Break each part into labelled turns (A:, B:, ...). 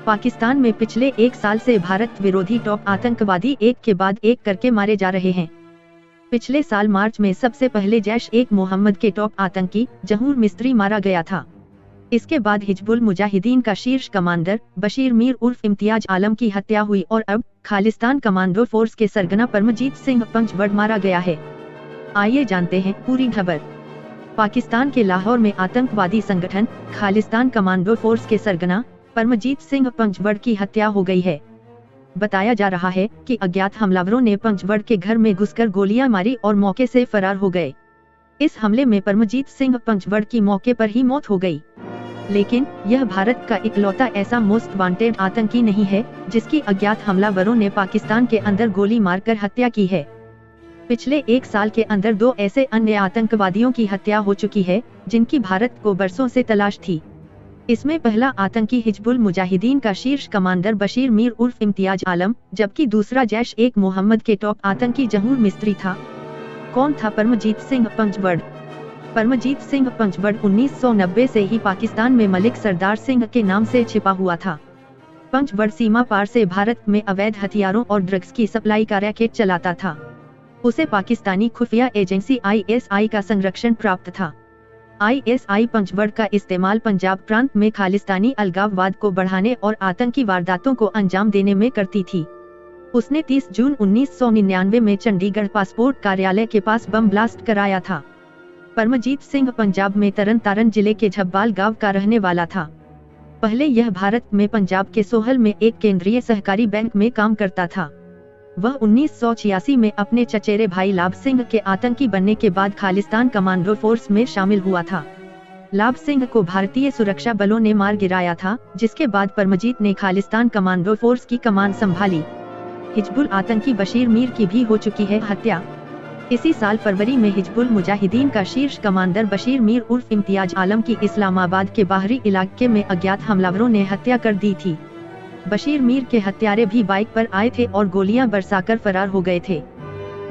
A: पाकिस्तान में पिछले एक साल से भारत विरोधी टॉप आतंकवादी एक के बाद एक करके मारे जा रहे हैं। पिछले साल मार्च में सबसे पहले जैश-ए-मोहम्मद के टॉप आतंकी जहूर मिस्त्री मारा गया था। इसके बाद हिजबुल मुजाहिदीन का शीर्ष कमांडर बशीर मीर उर्फ इम्तियाज आलम की हत्या हुई और अब खालिस्तान कमांडो फोर्स के सरगना परमजीत सिंह पंचवड़ मारा गया है। आइए जानते हैं पूरी खबर। पाकिस्तान के लाहौर में आतंकवादी संगठन खालिस्तान कमांडो फोर्स के सरगना परमजीत सिंह पंचवड़ की हत्या हो गई है। बताया जा रहा है कि अज्ञात हमलावरों ने पंचवड़ के घर में घुसकर गोलियां मारी और मौके से फरार हो गए। इस हमले में परमजीत सिंह पंचवड़ की मौके पर ही मौत हो गई। लेकिन यह भारत का इकलौता ऐसा मोस्ट वांटेड आतंकी नहीं है जिसकी अज्ञात हमलावरों ने पाकिस्तान के अंदर गोली मारकर हत्या की है। पिछले एक साल के अंदर 2 ऐसे अन्य आतंकवादियों की हत्या हो चुकी है जिनकी भारत को बरसों से तलाश थी। इसमें पहला आतंकी हिजबुल मुजाहिदीन का शीर्ष कमांडर बशीर मीर उर्फ इम्तियाज आलम, जबकि दूसरा जैश-ए-मोहम्मद के टॉप आतंकी जहूर मिस्त्री था। कौन था परमजीत सिंह पंचवड़? परमजीत सिंह पंचवड़ 1990 से ही पाकिस्तान में मलिक सरदार सिंह के नाम से छिपा हुआ था। पंचवड़ सीमा पार से भारत में अवैध हथियारों और ड्रग्स की सप्लाई का रैकेट चलाता था। उसे पाकिस्तानी खुफिया एजेंसी ISI का संरक्षण प्राप्त था। ISI पंचवड़ का इस्तेमाल पंजाब प्रांत में खालिस्तानी अलगाववाद को बढ़ाने और आतंकी वारदातों को अंजाम देने में करती थी। उसने 30 जून 1999 में चंडीगढ़ पासपोर्ट कार्यालय के पास बम ब्लास्ट कराया था। परमजीत सिंह पंजाब में तरन तारण जिले के झब्बाल गांव का रहने वाला था। पहले यह भारत में पंजाब के सोहल में एक केंद्रीय सहकारी बैंक में काम करता था। वह 1986 में अपने चचेरे भाई लाभ सिंह के आतंकी बनने के बाद खालिस्तान कमांडो फोर्स में शामिल हुआ था। लाभ सिंह को भारतीय सुरक्षा बलों ने मार गिराया था, जिसके बाद परमजीत ने खालिस्तान कमांडो फोर्स की कमान संभाली। हिजबुल आतंकी बशीर मीर की भी हो चुकी है हत्या। इसी साल फरवरी में हिजबुल मुजाहिदीन का शीर्ष कमांडर बशीर मीर उर्फ इम्तियाज आलम की इस्लामाबाद के बाहरी इलाके में अज्ञात हमलावरों ने हत्या कर दी थी। बशीर मीर के हत्यारे भी बाइक पर आए थे और गोलियां बरसाकर फरार हो गए थे।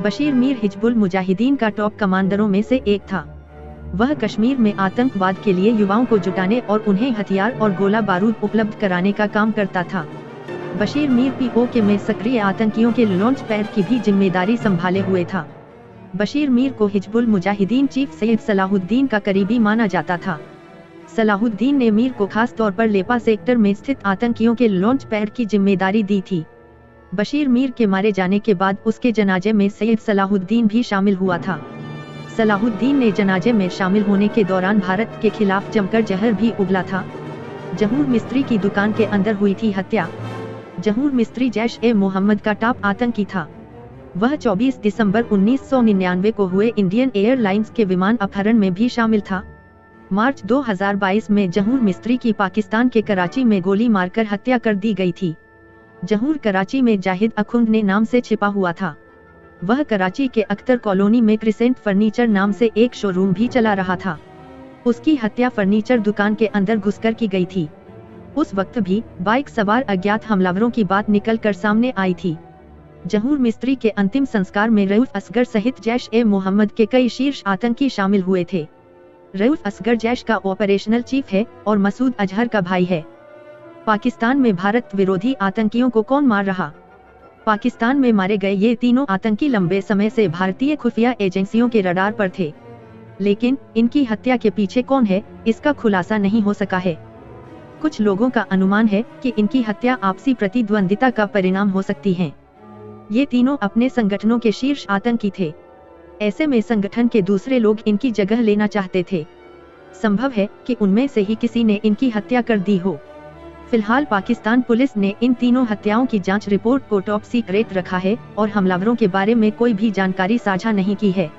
A: बशीर मीर हिजबुल मुजाहिदीन का टॉप कमांडरों में से एक था। वह कश्मीर में आतंकवाद के लिए युवाओं को जुटाने और उन्हें हथियार और गोला बारूद उपलब्ध कराने का काम करता था। बशीर मीर POK में सक्रिय आतंकियों के लॉन्च पैड की भी जिम्मेदारी संभाले हुए था। बशीर मीर को हिजबुल मुजाहिदीन चीफ सैयद सलाहुद्दीन का करीबी माना जाता था। सलाहुद्दीन ने मीर को खास तौर पर लेपा सेक्टर में स्थित आतंकियों के लॉन्च पैड की जिम्मेदारी दी थी। बशीर मीर के मारे जाने के बाद उसके जनाजे में सैयद सलाहुद्दीन भी शामिल हुआ था। सलाहुद्दीन ने जनाजे में शामिल होने के दौरान भारत के खिलाफ जमकर जहर भी उगला था। जहूर मिस्त्री की दुकान के अंदर हुई थी हत्या। जहूर मिस्त्री जैश-ए-मोहम्मद का टॉप आतंकी था। वह 24 दिसंबर 1999 को हुए इंडियन एयरलाइंस के विमान अपहरण में भी शामिल था। मार्च 2022 में जहूर मिस्त्री की पाकिस्तान के कराची में गोली मारकर हत्या कर दी गई थी। जहूर कराची में जाहिद अखुंद ने नाम से छिपा हुआ था। वह कराची के अख्तर कॉलोनी में क्रिसेंट फर्नीचर नाम से एक शोरूम भी चला रहा था। उसकी हत्या फर्नीचर दुकान के अंदर घुसकर की गई थी। उस वक्त भी बाइक सवार अज्ञात हमलावरों की बात निकल कर सामने आई थी। जहूर मिस्त्री के अंतिम संस्कार में रऊफ असगर सहित जैश-ए-मोहम्मद के कई शीर्ष आतंकी शामिल हुए थे। रऊफ असगर जैश का ऑपरेशनल चीफ है और मसूद अजहर का भाई है। पाकिस्तान में भारत विरोधी आतंकियों को कौन मार रहा? पाकिस्तान में मारे गए ये तीनों आतंकी लंबे समय से भारतीय खुफिया एजेंसियों के रडार पर थे, लेकिन इनकी हत्या के पीछे कौन है, इसका खुलासा नहीं हो सका है। कुछ लोगों का अनुमान है कि इनकी हत्या आपसी प्रतिद्वंदिता का परिणाम हो सकती है। ये तीनों अपने संगठनों के शीर्ष आतंकी थे। ऐसे में संगठन के दूसरे लोग इनकी जगह लेना चाहते थे। संभव है कि उनमें से ही किसी ने इनकी हत्या कर दी हो। फिलहाल पाकिस्तान पुलिस ने इन तीनों हत्याओं की जांच रिपोर्ट को टॉप सीक्रेट रखा है और हमलावरों के बारे में कोई भी जानकारी साझा नहीं की है।